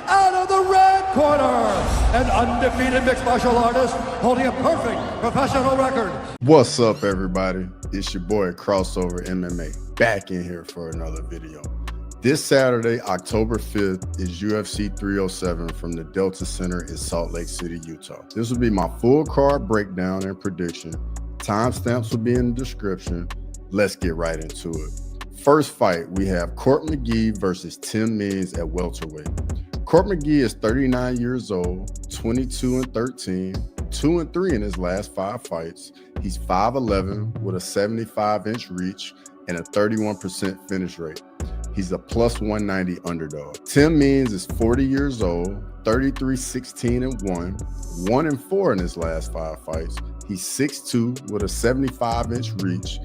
out of the red corner, an undefeated mixed martial artist holding a perfect professional record. What's up, everybody? It's your boy Crossover MMA back in here for another video. This Saturday, October 5th, is UFC 307 from the Delta Center in Salt Lake City, Utah. This will be my full card breakdown and prediction. Timestamps will be in the description. Let's get right into it. First fight, we have Court McGee versus Tim Means at welterweight. Court McGee is 39 years old, 22-13, 2-3 in his last 5 fights. He's 5'11" with a 75-inch reach and a 31% finish rate. He's a plus 190 underdog. Tim Means is 40 years old, 33-16-1, 1-4 in his last 5 fights. He's 6'2" with a 75-inch reach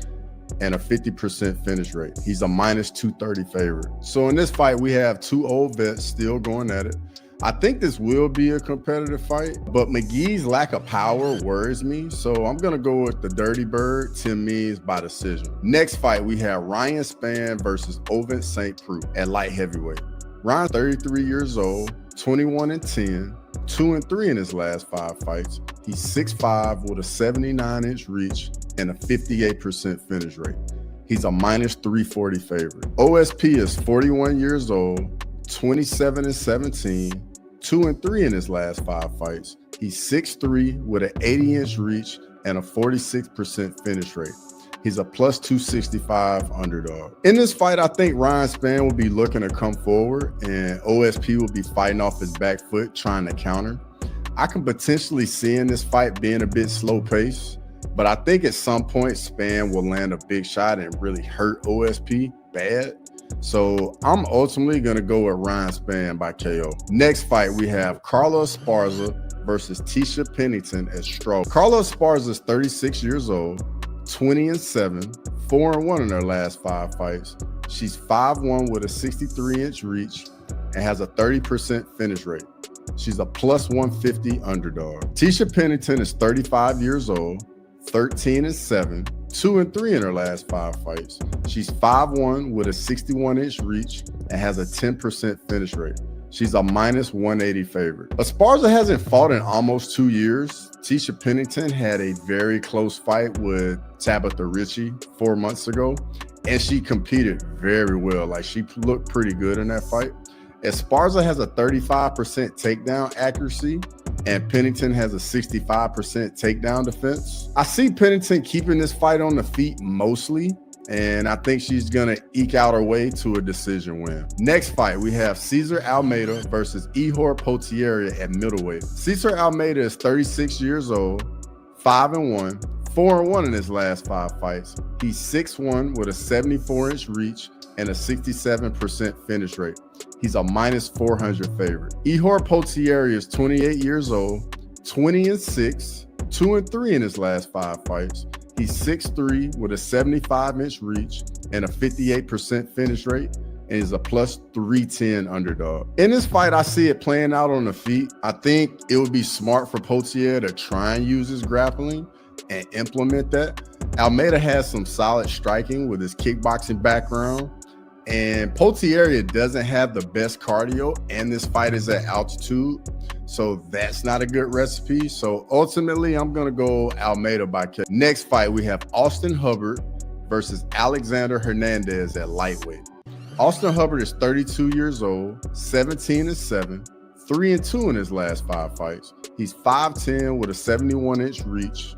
and a 50% finish rate. He's a minus 230 favorite. So in this fight, we have 2 old vets still going at it. I think this will be a competitive fight, but McGee's lack of power worries me. So I'm gonna go with the Dirty Bird, Tim Means by decision. Next fight, we have Ryan Spann versus Ovince St. Preux at light heavyweight. Ryan's 33 years old, 21-10, 2-3 in his last 5 fights. He's 6'5" with a 79-inch reach and a 58% finish rate. He's a minus 340 favorite. OSP is 41 years old, 27-17, 2-3 in his last 5 fights. He's 6'3" with an 80-inch reach and a 46% finish rate. He's a plus 265 underdog. In this fight, I think Ryan Spann will be looking to come forward and OSP will be fighting off his back foot, trying to counter. I can potentially see in this fight being a bit slow paced, but I think at some point Spann will land a big shot and really hurt OSP bad. So I'm ultimately gonna go with Ryan Spann by KO. Next fight, we have Carla Esparza versus Tisha Pennington at straw. Carla Esparza is 36 years old, 20-7, 4-1 in her last 5 fights. She's 5'1" with a 63-inch reach and has a 30% finish rate. She's a plus 150 underdog. Tisha Pennington is 35 years old, 13-7, 2-3 in her last 5 fights. She's 5'1" with a 61-inch reach and has a 10% finish rate. She's a minus 180 favorite. Esparza hasn't fought in almost 2 years. Tisha Pennington had a very close fight with Tabitha Ricci 4 months ago, and she competed very well. Like, she looked pretty good in that fight. Esparza has a 35% takedown accuracy, and Pennington has a 65% takedown defense. I see Pennington keeping this fight on the feet mostly, and I think she's gonna eke out her way to a decision win. Next fight, we have Cesar Almeida versus Ihor Potieria at middleweight. Cesar Almeida is 36 years old, 5'1", 4-1 in his last 5 fights. He's 6'1" with a 74-inch reach and a 67% finish rate. He's a minus 400 favorite. Ihor Potieria is 28 years old, 20-6, 2-3 in his last 5 fights. He's 6'3" with a 75-inch reach and a 58% finish rate, and is a plus 310 underdog. In this fight, I see it playing out on the feet. I think it would be smart for Potieria to try and use his grappling and implement that. Almeida has some solid striking with his kickboxing background, and Potieria doesn't have the best cardio, and this fight is at altitude, so that's not a good recipe. So ultimately, I'm gonna go Almeida by KO. Next fight, we have Austin Hubbard versus Alexander Hernandez at lightweight. Austin Hubbard is 32 years old, 17-7, 3-2 in his last 5 fights. He's 5'10" with a 71-inch reach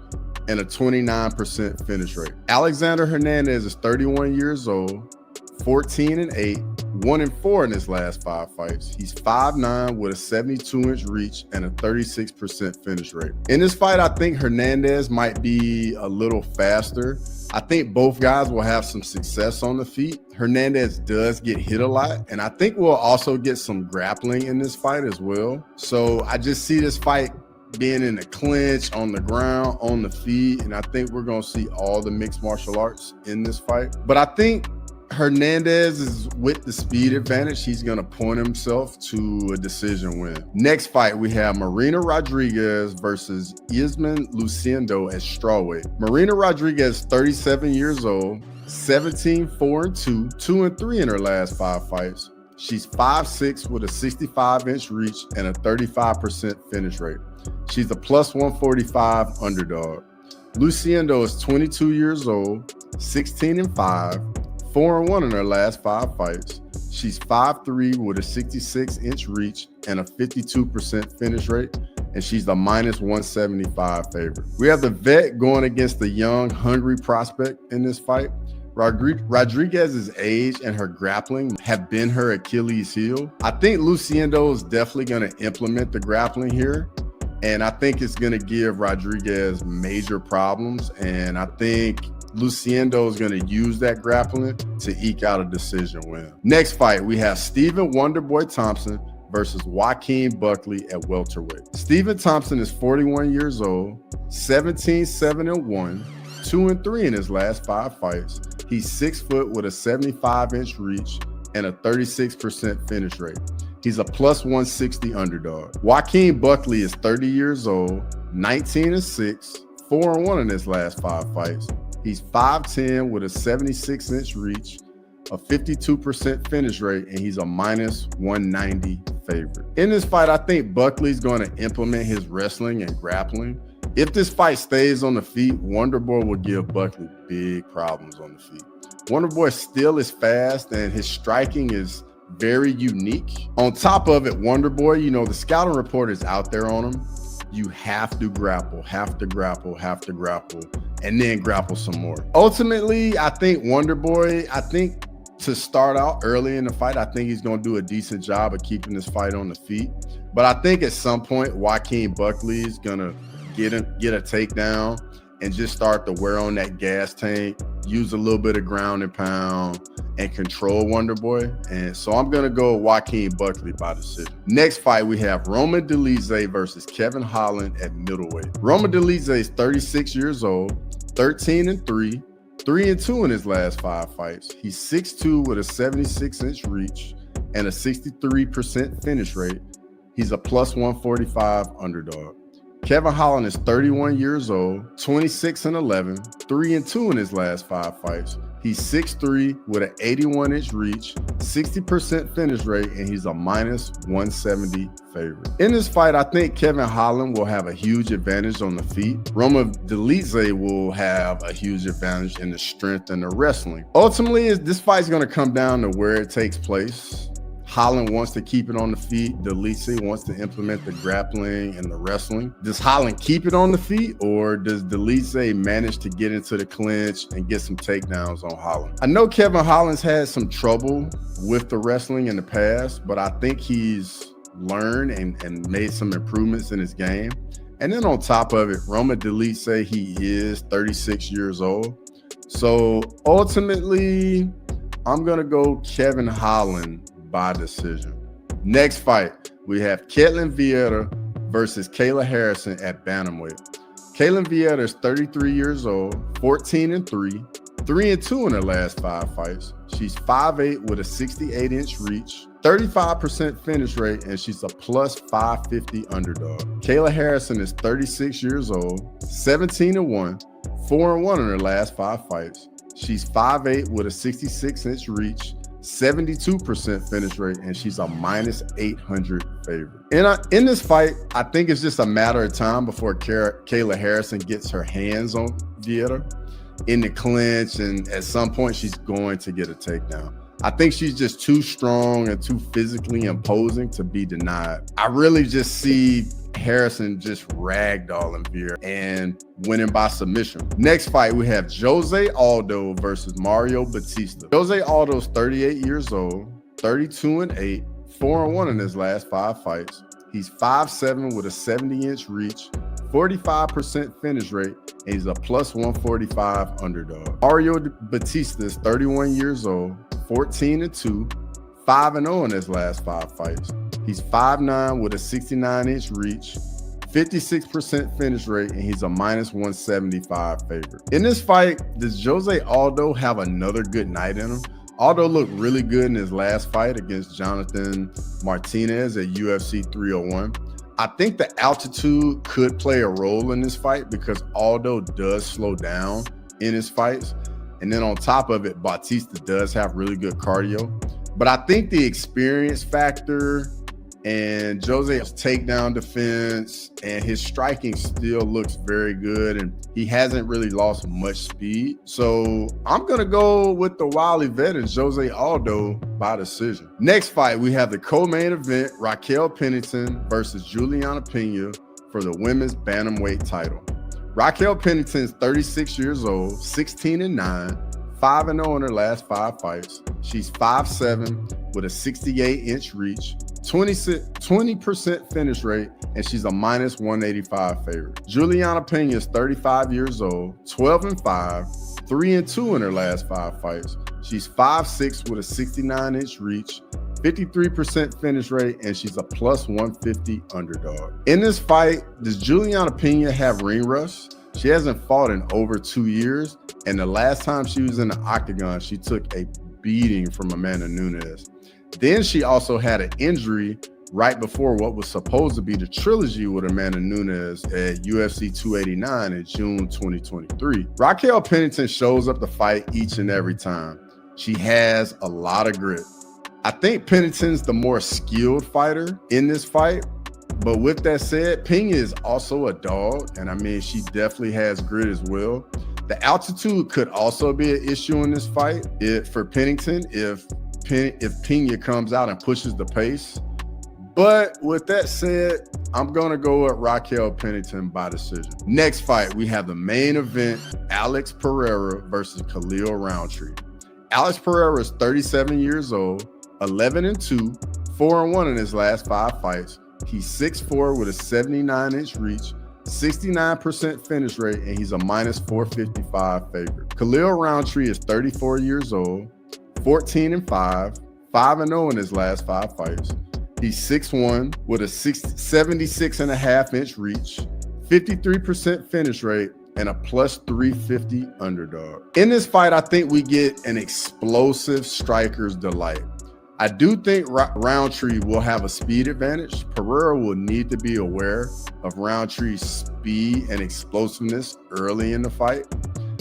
and a 29% finish rate. Alexander Hernandez is 31 years old, 14-8, 1-4 in his last 5 fights. He's 5'9" with a 72-inch reach and a 36% finish rate. In this fight, I think Hernandez might be a little faster. I think both guys will have some success on the feet. Hernandez does get hit a lot, and I think we'll also get some grappling in this fight as well. So I just see this fight being in the clinch, on the ground, on the feet, and I think we're gonna see all the mixed martial arts in this fight. But I think Hernandez is with the speed advantage. He's going to point himself to a decision win. Next fight, we have Marina Rodriguez versus Yasmin Lucinda at strawweight. Marina Rodriguez, 37 years old, 17-4-2, 2-3 in her last 5 fights. She's 5'6" with a 65-inch reach and a 35% finish rate. She's a plus 145 underdog. Lucinda is 22 years old, 16-5, 4-1 in her last 5 fights. She's 5'3" with a 66-inch reach and a 52% finish rate, and she's the minus 175 favorite. We have the vet going against the young, hungry prospect in this fight. Rodriguez's age and her grappling have been her Achilles heel. I think Lucinda is definitely going to implement the grappling here, and I think it's going to give Rodriguez major problems, and I think Lucinda is going to use that grappling to eke out a decision win. Next fight, we have Stephen Wonderboy Thompson versus Joaquin Buckley at welterweight. Stephen Thompson is 41 years old, 17-7-1, 2-3 in his last 5 fights. He's 6 foot with a 75-inch reach and a 36% finish rate. He's a plus 160 underdog. Joaquin Buckley is 30 years old, 19-6, 4-1 in his last 5 fights. He's 5'10" with a 76-inch reach, a 52% finish rate, and he's a minus 190 favorite. In this fight, I think Buckley's going to implement his wrestling and grappling. If this fight stays on the feet, Wonderboy will give Buckley big problems on the feet. Wonderboy still is fast, and his striking is very unique. On top of it, Wonderboy, you know, the scouting report is out there on him. You have to grapple, and then grapple some more. Ultimately, I think Wonderboy, to start out early in the fight, I think he's going to do a decent job of keeping this fight on the feet. But I think at some point, Joaquin Buckley is going to get a takedown and just start to wear on that gas tank, use a little bit of ground and pound, and control Wonderboy. And so I'm going to go Joaquin Buckley by decision. Next fight, we have Roman Dolidze versus Kevin Holland at middleweight. Roman Dolidze is 36 years old, 13-3, 3-2 in his last 5 fights. He's 6'2" with a 76-inch reach and a 63% finish rate. He's a plus 145 underdog. Kevin Holland is 31 years old, 26-11, 3-2 in his last 5 fights. He's 6'3" with an 81-inch reach, 60% finish rate, and he's a minus 170 favorite. In this fight, I think Kevin Holland will have a huge advantage on the feet. Roman Dolidze will have a huge advantage in the strength and the wrestling. Ultimately, this fight's going to come down to where it takes place. Holland wants to keep it on the feet. Dolidze wants to implement the grappling and the wrestling. Does Holland keep it on the feet, or does Dolidze manage to get into the clinch and get some takedowns on Holland? I know Kevin Holland's had some trouble with the wrestling in the past, but I think he's learned and made some improvements in his game. And then on top of it, Roman Dolidze, he is 36 years old. So ultimately, I'm going to go Kevin Holland by decision. Next fight, we have Ketlen Vieira versus Kayla Harrison at bantamweight. Ketlen Vieira is 33 years old, 14-3, 3-2 in her last 5 fights. She's 5'8" with a 68-inch reach, 35% finish rate, and she's a plus 550 underdog. Kayla Harrison is 36 years old, 17-1, 4-1 in her last 5 fights. She's 5'8" with a 66-inch reach, 72% finish rate, and she's a minus 800 favorite. In this fight, I think it's just a matter of time before Kayla Harrison gets her hands on Vieira in the clinch, and at some point she's going to get a takedown. I think she's just too strong and too physically imposing to be denied. I really just see Harrison just ragdolling Vieira and winning by submission. Next fight, we have Jose Aldo versus Mario Bautista. Jose Aldo's 38 years old, 32-8, 4-1 in his last 5 fights. He's 5'7" with a 70-inch reach, 45% finish rate, and he's a plus 145 underdog. Mario Bautista is 31 years old, 14-2, 5-0 in his last 5 fights. He's 5'9" with a 69-inch reach, 56% finish rate, and he's a minus 175 favorite. In this fight, does Jose Aldo have another good night in him? Aldo looked really good in his last fight against Jonathan Martinez at UFC 301. I think the altitude could play a role in this fight because Aldo does slow down in his fights. And then on top of it, Bautista does have really good cardio. But I think the experience factor and Jose's takedown defense and his striking still looks very good, and he hasn't really lost much speed. So I'm gonna go with the wily vet and Jose Aldo by decision. Next fight, we have the co-main event, Raquel Pennington versus Juliana Pena for the women's bantamweight title. Raquel Pennington's 36 years old, 16-9, 5-0 in her last 5 fights. She's 5'7" with a 68-inch reach, 20% finish rate, and she's a -185 favorite. Juliana Pena is 35 years old, 12-5, 3-2 in her last 5 fights. She's 5'6" with a 69-inch reach, 53% finish rate, and she's a +150 underdog. In this fight, does Juliana Pena have ring rust? She hasn't fought in over 2 years, and the last time she was in the octagon, she took a beating from Amanda Nunes. Then she also had an injury right before what was supposed to be the trilogy with Amanda Nunes at UFC 289 in June 2023. Raquel Pennington shows up to fight each and every time. She has a lot of grit. I think Pennington's the more skilled fighter in this fight. But with that said, Pena is also a dog, and I mean, she definitely has grit as well. The altitude could also be an issue in this fight for Pennington if Pena comes out and pushes the pace. But with that said, I'm going to go with Raquel Pennington by decision. Next fight, we have the main event, Alex Pereira versus Khalil Rountree. Alex Pereira is 37 years old, 11-2, 4-1 in his last 5 fights. He's 6'4" with a 79-inch reach, 69% finish rate, and he's a -455 favorite. Khalil Rountree is 34 years old, 14-5, 5-0 in his last 5 fights. He's 6'1" with a 76.5-inch reach, 53% finish rate, and a +350 underdog. In this fight, I think we get an explosive striker's delight. I do think Rountree will have a speed advantage. Pereira will need to be aware of Rountree's speed and explosiveness early in the fight.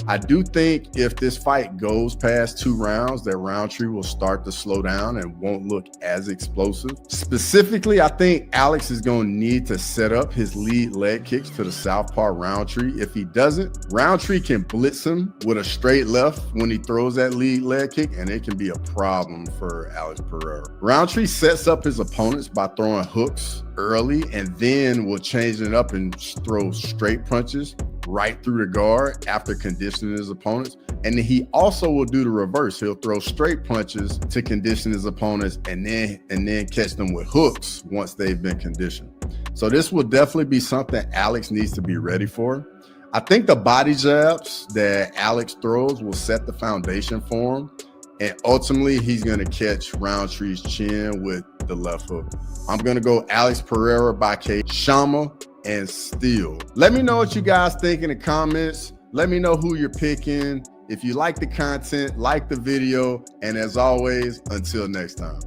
I do think if this fight goes past 2 rounds, that Rountree will start to slow down and won't look as explosive. Specifically, I think Alex is going to need to set up his lead leg kicks to the southpaw Rountree. If he doesn't, Rountree can blitz him with a straight left when he throws that lead leg kick, and it can be a problem for Alex Pereira. Rountree sets up his opponents by throwing hooks early, and then will change it up and throw straight punches right through the guard after conditioning his opponents. And then he also will do the reverse. He'll throw straight punches to condition his opponents and then catch them with hooks once they've been conditioned. So this will definitely be something Alex needs to be ready for. I think the body jabs that Alex throws will set the foundation for him. And ultimately, he's going to catch Rountree's chin with the left hook. I'm going to go Alex Pereira by K. Shama and Steele. Let me know what you guys think in the comments. Let me know who you're picking. If you like the content, like the video. And as always, until next time.